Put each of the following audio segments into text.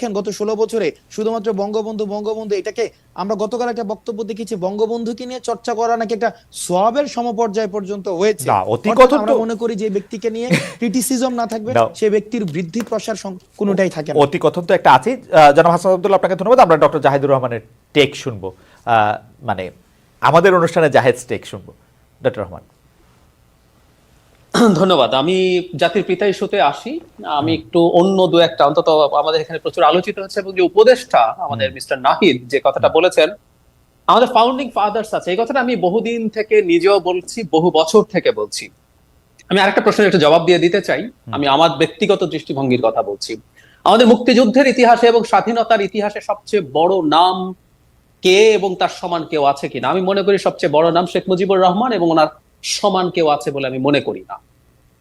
দেখেন গত 16 বছরে শুধুমাত্র বঙ্গবন্ধু বঙ্গবন্ধু এটাকে আমরা গতকাল একটা বক্তব্য দেখেছি, বঙ্গবন্ধুকে নিয়ে চর্চা করা নাকি একটা সওয়াবের সমপর্যায় পর্যন্ত হয়েছে। না, অতি অর্থাৎ কথন আমরা তো মনে করি যে ব্যক্তিকে নিয়ে ক্রিটিসিজম না থাকবে, না, সে ব্যক্তির বৃদ্ধি প্রসার কোনোটাই থাকে না। অতি কথন তো একটা আছে। জনাব হাসান আব্দুল্লাহ, আপনাকে ধন্যবাদ। আমরা ডক্টর জাহিদুর রহমানের টেক শুনবো, মানে আমাদের অনুষ্ঠানে জাহেদ টেক শুনবো। ডক্টর রহমান। ধন্যবাদ। আমি জাতির পিতা ইস্যুতে আসি। আমি একটু অন্য দু একটা, অন্তত আমাদের এখানে প্রচুর আলোচিত হচ্ছে, এবং যে উপদেষ্টা আমাদের মিস্টার নাহিদ যে কথাটা বলেছেন, আমাদের ফাউন্ডিং ফাদার্স আছে, এই কথাটা আমি বহুদিন থেকে নিজেও বলছি, বহু বছর থেকে বলছি। আমি আরেকটা প্রশ্নের একটু জবাব দিয়ে দিতে চাই। আমি আমার ব্যক্তিগত দৃষ্টিভঙ্গির কথা বলছি। আমাদের মুক্তিযুদ্ধের ইতিহাসে এবং স্বাধীনতার ইতিহাসে সবচেয়ে বড় নাম কে এবং তার সমান কেউ আছে কিনা? আমি মনে করি সবচেয়ে বড় নাম শেখ মুজিবুর রহমান, এবং ওনার সমান কেউ আছে বলে আমি মনে করি না।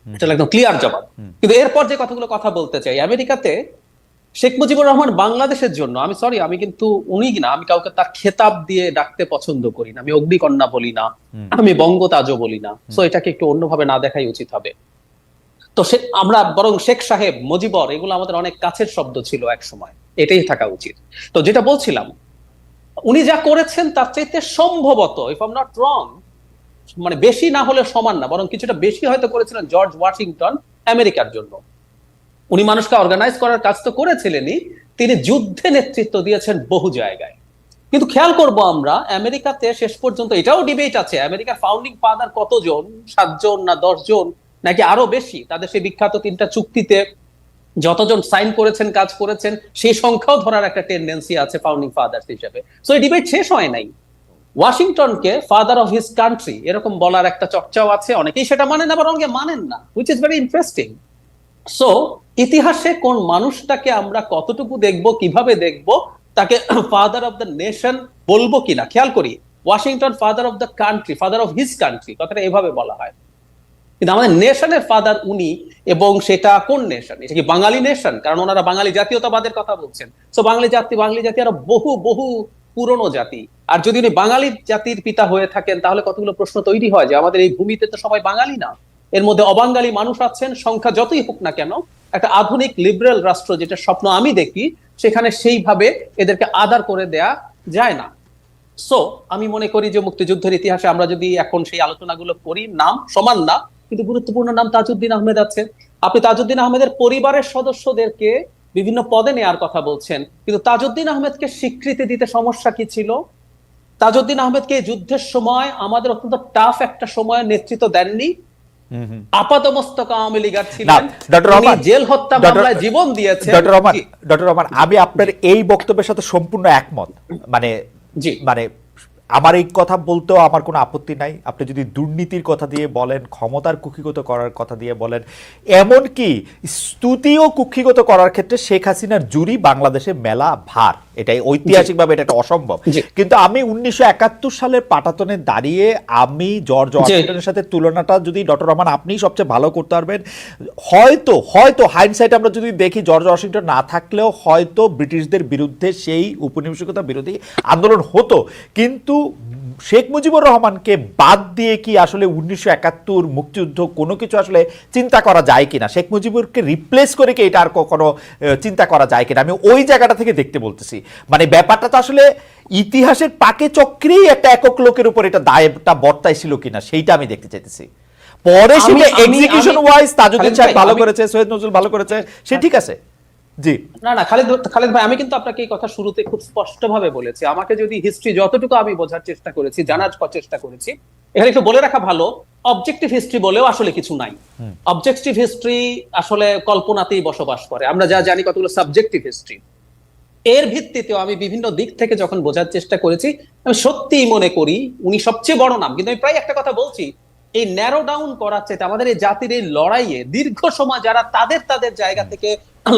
এটা একদম ক্লিয়ার জবাব। কিন্তু এরপর যে কথাগুলো কথা বলতে চাই, আমেরিকাতে শেখ মুজিবুর রহমান বাংলাদেশের জন্য, আমি সরি, আমি কিন্তু উনি না, আমি কাউকে তার খেতাব দিয়ে ডাকতে পছন্দ করি না। আমি অগ্নিকন্যা বলি না, আমি বঙ্গতাজও বলি না। সো এটাকে একটু অন্যভাবে না দেখাই উচিত হবে। তো আমরা বরং শেখ সাহেব, মুজিবর, এগুলো আমাদের অনেক কাছের শব্দ ছিল এক সময়, এটাই থাকা উচিত। তো যেটা বলছিলাম, উনি যা করেছেন তার চাইতে সম্ভবত, if I am not wrong, মানে বেশি না হলে সমান না, বরং কিছুটা বেশি হয়তো করেছিলেন জর্জ ওয়াশিংটন আমেরিকার জন্য। উনি মানুষকে অর্গানাইজ করার কাজ তো করেছিলেনই, তিনি যুদ্ধে নেতৃত্ব দিয়েছেন বহু জায়গায়। কিন্তু খেয়াল করব আমরা, আমেরিকাতে শেষ পর্যন্ত এটাও ডিবেট আছে, আমেরিকার ফাউন্ডিং ফাদার কতজন, 7 জন না 10 জন নাকি আরো বেশি? তাদের সেই বিখ্যাত 3টা চুক্তিতে যতজন সাইন করেছেন, কাজ করেছেন, সেই সংখ্যাও ধরার একটা টেন্ডেন্সি আছে ফাউন্ডিং ফাদার্স হিসেবে। সো এই ডিবেট শেষ হয় নাই। ওয়াশিংটনকে ফাদার অফ হিজ কান্ট্রি এরকম বলার একটা চর্চাও আছে, অনেকেই সেটা মানেন, আবার অনেকে মানেন না, which is very interesting. So ইতিহাসে কোন মানুষটাকে আমরা কতটুকু দেখব, কিভাবে দেখব, তাকে ফাদার অফ দ্য নেশন বলবো কিনা, খেয়াল করি Washington father of the country, father of his country, কথাটা এভাবে বলা হয়। কিন্তু আমাদের নেশনের ফাদার উনি, এবং সেটা কোন নেশন? এটা কি বাঙালি নেশন? কারণ ওনারা বাঙালি জাতীয়তাবাদের কথা বলছেন। তো বাঙালি জাতি আরো বহু বহু পুরনো জাতি। আর যদি উনি বাঙালি জাতির পিতা হয়ে থাকেন, তাহলে কতগুলো প্রশ্ন তৈরি হয় যে আমাদের এই ভূমিতে তো সবাই বাঙালি না, এর মধ্যে অবাঙালি মানুষ আছেন, সংখ্যা যতই হোক না কেন। একটা আধুনিক লিবারেল রাষ্ট্র যেটা স্বপ্ন আমি দেখি, সেখানে সেইভাবে এদেরকে আদার করে দেয়া যায় না। সো আমি মনে করি যে মুক্তিযুদ্ধের ইতিহাসে আমরা যদি এখন সেই আলোচনাগুলো করি, নাম সমান না, কিন্তু গুরুত্বপূর্ণ নাম তাজউদ্দিন আহমেদ আছে। আপনি তাজউদ্দিন আহমেদের পরিবারের সদস্যদেরকে বিভিন্ন পদে নেয়ার কথা বলছেন, কিন্তু তাজউদ্দিন আহমেদকে স্বীকৃতি দিতে সমস্যা কি ছিল? তাজউদ্দিন আহমেদকে যুদ্ধের সময় আমাদের অত্যন্ত টাফ একটা সময় নেতৃত্ব দেননি। আপাতমস্তক আওয়ামী লীগার ছিলেন, উনি জেল হত্যা মামলায় জীবন দিয়েছেন। ডক্টর রহমান, আমি আপনার এই বক্তব্যের সাথে সম্পূর্ণ একমত। মানে জি, মানে আমার এই কথা বলতেও আমার কোনো আপত্তি নাই। আপনি যদি দুর্নীতির কথা দিয়ে বলেন, ক্ষমতার কুক্ষিগত করার কথা দিয়ে বলেন, এমনকি স্তুতিও কুক্ষিগত করার ক্ষেত্রে শেখ হাসিনার জুরি বাংলাদেশে মেলা ভার, এটাই ঐতিহাসিকভাবে এটা একটা অসম্ভব। কিন্তু আমি 1971 সালের পাটাতনে দাঁড়িয়ে আমি জর্জ ওয়াশিংটনের সাথে তুলনাটা যদি ডক্টর রহমান আপনি সবচেয়ে ভালো করতে পারবেন, হয়তো হয়তো হাইন্ডসাইট আমরা যদি দেখি জর্জ ওয়াশিংটন না থাকলেও হয়তো ব্রিটিশদের বিরুদ্ধে সেই উপনিবেশিকতা বিরোধী আন্দোলন হতো। কিন্তু শেখ মুজিবুর রহমানকে বাদ দিয়ে কি আসলে 1971 মুক্তিযুদ্ধ কোনো কিছু আসলে চিন্তা করা যায় কিনা, শেখ মুজিবুরকে রিপ্লেস করে কি এটা আর কখনো চিন্তা করা যায় কিনা, আমি ওই জায়গাটা থেকে দেখতে বলতেছি। মানে ব্যাপারটা তো আসলে ইতিহাসের পাকে চক্রেই একটা একক লোকের উপর এটা দায়টা বর্তাইছিল কিনা, সেইটা আমি দেখতে চাইতেছি। পরে সেটা এক্সিকিউশন ওয়াইজ তাজউদ্দিন সাহেব ভালো করেছে, সৈয়দ নজরুল ভালো করেছে, সে ঠিক আছে। জি না, খালেদ ভাই, আমি কিন্তু আপনাকে এই কথা শুরুতে খুব স্পষ্টভাবে বলেছি। আমাকে যদি হিস্ট্রি যতটুকু আমি বোঝার চেষ্টা করেছি, জানার চেষ্টা করেছি, এখানে একটু বলে রাখা ভালো, অবজেক্টিভ হিস্ট্রি বলেও আসলে কিছু নাই। অবজেক্টিভ হিস্ট্রি আসলে কল্পনাতেই বসবাস করে। আমরা যা জানি কতগুলো সাবজেক্টিভ হিস্ট্রি, এর ভিত্তিতেও আমি বিভিন্ন দিক থেকে যখন বোঝার চেষ্টা করেছি, আমি সত্যিই মনে করি উনি সবচেয়ে বড় নাম। কিন্তু আমি প্রায় একটা কথা বলছি, এই ন্যারো ডাউন করার চাইতে আমাদের এই জাতির এই লড়াইয়ে দীর্ঘ সময় যারা তাদের তাদের জায়গা থেকে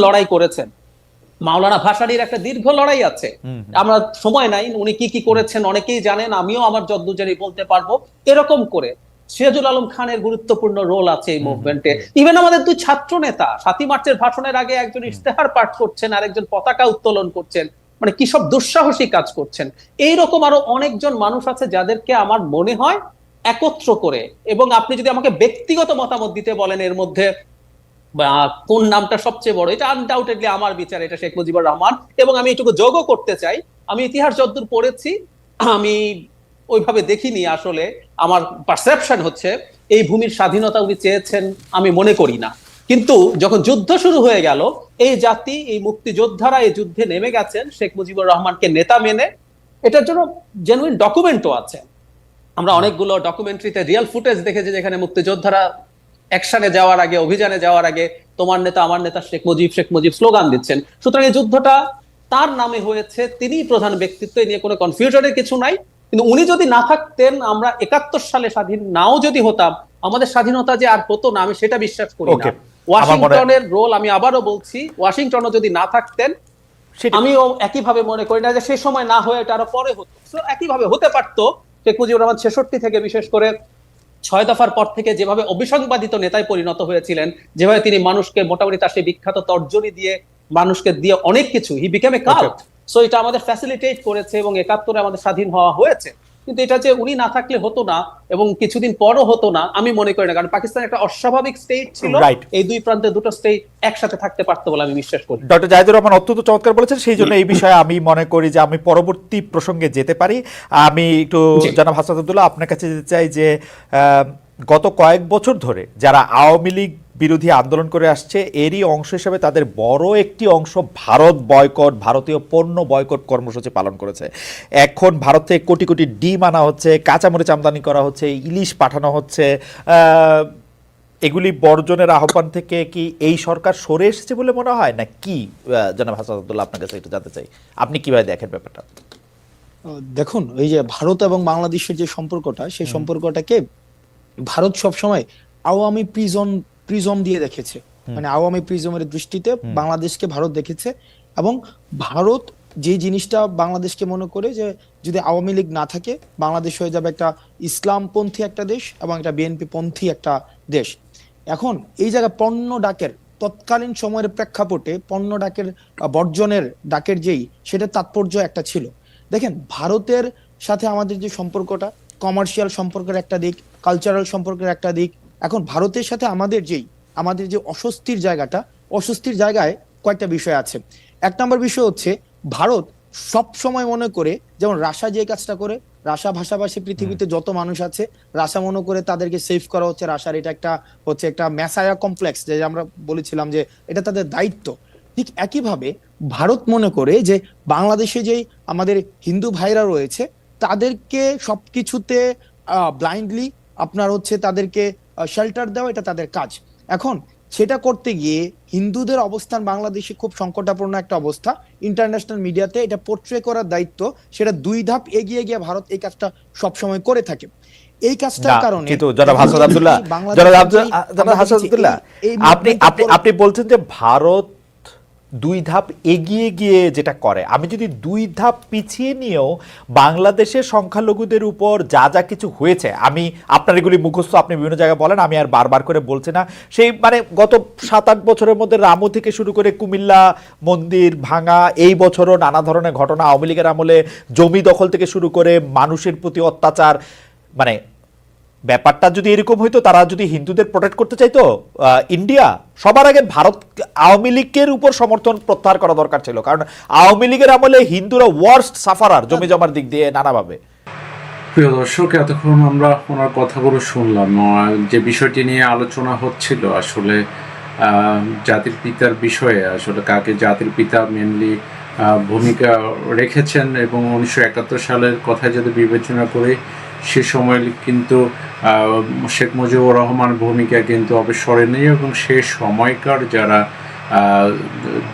লড়াই করেছেন, মাওলানা ভাসানীর একটা দীর্ঘ লড়াই আছে, আমরা সময় নাই, উনি কি কি করেছেন অনেকেই জানেন, আমিও আমার যদ্দূর জানি বলতে পারবো। এরকম করে সিরাজুল আলম খানের গুরুত্বপূর্ণ রোল আছে এই মুভমেন্টে। ইভেন আমাদের 2 ছাত্র নেতা 7ই মার্চের ভাষণের আগে একজন ইশতেহার পাঠ করছেন, আর একজন পতাকা উত্তোলন করছেন, মানে কি সব দুঃসাহসী কাজ করছেন। এইরকম আরো অনেকজন মানুষ আছে যাদেরকে আমার মনে হয় একত্র করে, এবং আপনি যদি আমাকে ব্যক্তিগত মতামত দিতে বলেন, এর মধ্যে বা কোন নামটা সবচেয়ে বড়, এটা আনডাউটেডলি আমার বিচার এটা শেখ মুজিবুর রহমান। এবং আমি এটুকু যোগও করতে চাই, আমি ইতিহাস যতদূর পড়েছি আমি ওইভাবে দেখিনি আসলে। আমার পারসেপশন হচ্ছে এই ভূমির স্বাধীনতা উনি চেয়েছেন আমি মনে করি না। কিন্তু যখন যুদ্ধ শুরু হয়ে গেল, এই জাতি, এই মুক্তিযোদ্ধারা এই যুদ্ধে নেমে গেছেন শেখ মুজিবুর রহমানকে নেতা মেনে। এটার জন্য জেনুইন ডকুমেন্টও আছে। আমরা অনেকগুলো ডকুমেন্টারিতে রিয়েল ফুটেজ দেখেছি যেখানে মুক্তিযোদ্ধারা অ্যাকশনে যাওয়ার আগে, অভিযানে যাওয়ার আগে তোমার নেতা আমার নেতা শেখ মুজিব শেখ মুজিব স্লোগান দিচ্ছেন। সুতরাং এই যুদ্ধটা তার নামে হয়েছে, তিনিই প্রধান ব্যক্তিত্ব, এ নিয়ে কোনো কনফিউশনের কিছু নাই। কিন্তু উনি যদি না থাকতেন, আমরা 71 সালে স্বাধীন নাও যদি হতাম, আমাদের স্বাধীনতা যে আর হতো না আমি সেটা বিশ্বাস করি না। ওয়াশিংটনের রোল, আমি আবারও বলছি, ওয়াশিংটনও যদি না থাকতেন আমিও একইভাবে মনে করি না যে সে সময় না হয়ে এটা আরো পরে হতো। একইভাবে হতে পারতো। শেখ মুজিবুর রহমান 66 থেকে বিশেষ করে 6 দফার পর থেকে যেভাবে অবিসংবাদিত নেতায় পরিণত হয়েছিলেন, যেভাবে তিনি মানুষকে মোটামুটি তার সেই বিখ্যাত তর্জনী দিয়ে মানুষকে দিয়ে অনেক কিছু, he became A cult. So এটা আমাদের ফ্যাসিলিটেট করেছে এবং 71-এ আমাদের স্বাধীন হওয়া হয়েছে। কিন্তু এটা যে উনি না থাকলে হতো না এবং কিছুদিন পরও হতো না আমি মনে করি না, কারণ পাকিস্তান একটা অস্বাভাবিক স্টেট ছিল, এই দুই প্রান্তে দুটো স্টেট একসাথে থাকতে পারতো বলে আমি বিশ্বাস করি। ডক্টর জাহিদুর রহমান অত্যন্ত চমৎকার বলেছেন, সেই জন্য এই বিষয়ে আমি মনে করি যে আমি পরবর্তী প্রসঙ্গে যেতে পারি। আমি একটু জনাব হাসনাত আব্দুল্লাহ আপনার কাছে যেতে চাই যে গত কয়েক বছর ধরে যারা আওয়ামী লীগ বিরোধী আন্দোলন করে আসছে, এরই অংশ হিসেবে তাদের বড় একটি অংশ ভারত বয়কট, ভারতীয় পণ্য বয়কট কর্মসূচি পালন করেছে। এখন ভারত থেকে কোটি কোটি ডিম আনা হচ্ছে, কাঁচামরিচ আমদানি করা হচ্ছে, ইলিশ পাঠানো হচ্ছে। এগুলি বর্জনের আহ্বান থেকে কি এই সরকার সরে এসেছে বলে মনে হয়, না কি? জনাব হাসনাত আব্দুল্লাহ আপনার কাছে একটু জানতে চাই, আপনি কিভাবে দেখেন ব্যাপারটা? দেখুন, এই যে ভারত এবং বাংলাদেশের যে সম্পর্কটা, সেই সম্পর্কটাকে ভারত সবসময় আওয়ামী প্রিজম দিয়ে দেখেছে। মানে আওয়ামী প্রিজমের দৃষ্টিতে বাংলাদেশকে ভারত দেখেছে। এবং ভারত যে জিনিসটা বাংলাদেশকে মনে করে যে যদি আওয়ামী লীগ না থাকে বাংলাদেশ হয়ে যাবে একটা ইসলামপন্থী একটা দেশ এবং একটা বিএনপি পন্থী একটা দেশ। এখন এই জায়গায় পণ্য ডাকের তৎকালীন সময়ের প্রেক্ষাপটে পণ্য ডাকের বর্জনের ডাকের যেই সেটা তাৎপর্য একটা ছিল। দেখেন, ভারতের সাথে আমাদের যে সম্পর্কটা কমার্শিয়াল সম্পর্কের একটা দিক, কালচারাল সম্পর্কের একটা দিক। এখন ভারতের সাথে আমাদের যে অস্বস্তির জায়গাটা, অস্বস্তির জায়গায় কয়েকটা বিষয় আছে। এক নম্বর বিষয় হচ্ছে ভারত সব সময় মনে করে, যেমন রাশিয়া যে কাজটা করে, রাশিয়া ভাষাভাষী পৃথিবীতে যত মানুষ আছে রাশিয়া মনে করে তাদেরকে সেভ করা হচ্ছে, রাশিয়ার এটা একটা মেসায়া কমপ্লেক্স, যে আমরা বলেছিলাম যে এটা তাদের দায়িত্ব। ঠিক একইভাবে ভারত মনে করে যে বাংলাদেশে যে আমাদের হিন্দু ভাইরা রয়েছে তাদেরকে সবকিছুতে ব্লাইন্ডলি তাদেরকে শেল্টার দেওয়া, এটা তাদের কাজ। এখন সেটা করতে গিয়ে হিন্দুদের অবস্থান বাংলাদেশে খুব সংকটাপন্ন একটা অবস্থা। ইন্টারন্যাশনাল মিডিয়াতে এটা পোর্ট্রে করার দায়িত্ব, সেটা 2 ধাপ এগিয়ে গিয়ে ভারত এই কাজটা সবসময় করে থাকে। এই কাজটার কারণে কিন্তু জনাব হাসনাত আব্দুল্লাহ, আপনি বলছেন যে ভারত 2 ধাপ এগিয়ে গিয়ে যেটা করে, আমি যদি 2 ধাপ পিছিয়ে নিয়েও বাংলাদেশের সংখ্যালঘুদের উপর যা যা কিছু হয়েছে, আমি আপনার এগুলি মুখস্থ, আপনি বিভিন্ন জায়গায় বলেন, আমি আর বারবার করে বলছি না। সেই মানে গত 7-8 বছরের মধ্যে রামু থেকে শুরু করে কুমিল্লা মন্দির ভাঙা, এই বছরও নানা ধরনের ঘটনা, আওয়ামী লীগের আমলে জমি দখল থেকে শুরু করে মানুষের প্রতি অত্যাচার। মানে ব্যাপারটা যদি এরকম হইতো, তারা যদি হিন্দুদের প্রোটেক্ট করতে চাইতো, ইন্ডিয়া সবার আগে ভারত আওয়ামী লীগের উপর সমর্থন প্রত্যাহার করা দরকার ছিল, কারণ আওয়ামী লীগের আমলে হিন্দুরা ওয়ার্স্ট সাফারার জমি জমার দিক দিয়ে নানাভাবে। প্রিয় দর্শক, এতক্ষণ আমরা ওনার কথাগুলো শুনলাম। যে বিষয়টি নিয়ে আলোচনা হচ্ছিল আসলে জাতির পিতার বিষয়ে, আসলে কাকে জাতির পিতা মেনলি ভূমিকা রেখেছেন, এবং 1971 সালের কথা যদি বিবেচনা করি সে সময় কিন্তু শেখ মুজিবুর রহমান ভূমিকা কিন্তু অবসরে নেই, এবং সে সময়কার যারা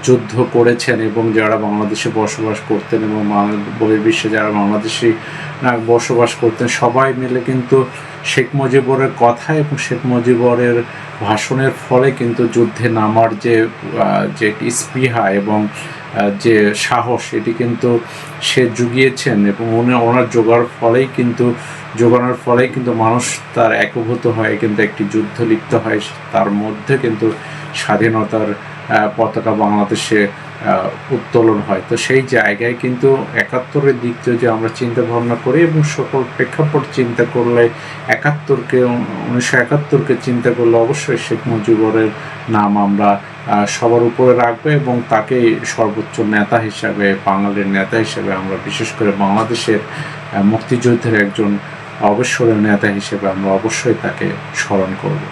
যুদ্ধ করেছেন এবং যারা বাংলাদেশে বসবাস করতেন এবং বহির্বিশ্বে যারা বাংলাদেশি বসবাস করতেন, সবাই মিলে কিন্তু শেখ মুজিবুরের কথা এবং শেখ মুজিবুরের ভাষণের ফলে কিন্তু যুদ্ধে নামার যে স্পৃহা এবং যে সাহস, এটি কিন্তু সে জুগিয়েছেন, এবং ওনার জোগানোর ফলেই কিন্তু মানুষ তার একীভূত হয়ে কিন্তু একটি যুদ্ধ লিপ্ত হয়। তার মধ্যে কিন্তু স্বাধীনতার পতাকা বাংলাদেশে উত্তোলন হয়। তো সেই জায়গায় কিন্তু ৭১-এর দিক যদি আমরা চিন্তা ভাবনা করি এবং সকল প্রেক্ষাপট চিন্তা করলে ১৯৭১-কে চিন্তা করলে অবশ্যই শেখ মুজিবুরের নাম আমরা সবার উপরে রাখবো এবং তাকে সর্বোচ্চ নেতা হিসাবে, বাঙালির নেতা হিসেবে আমরা, বিশেষ করে বাংলাদেশের মুক্তিযুদ্ধের একজন অবসরের নেতা হিসেবে আমরা অবশ্যই তাকে স্মরণ করব।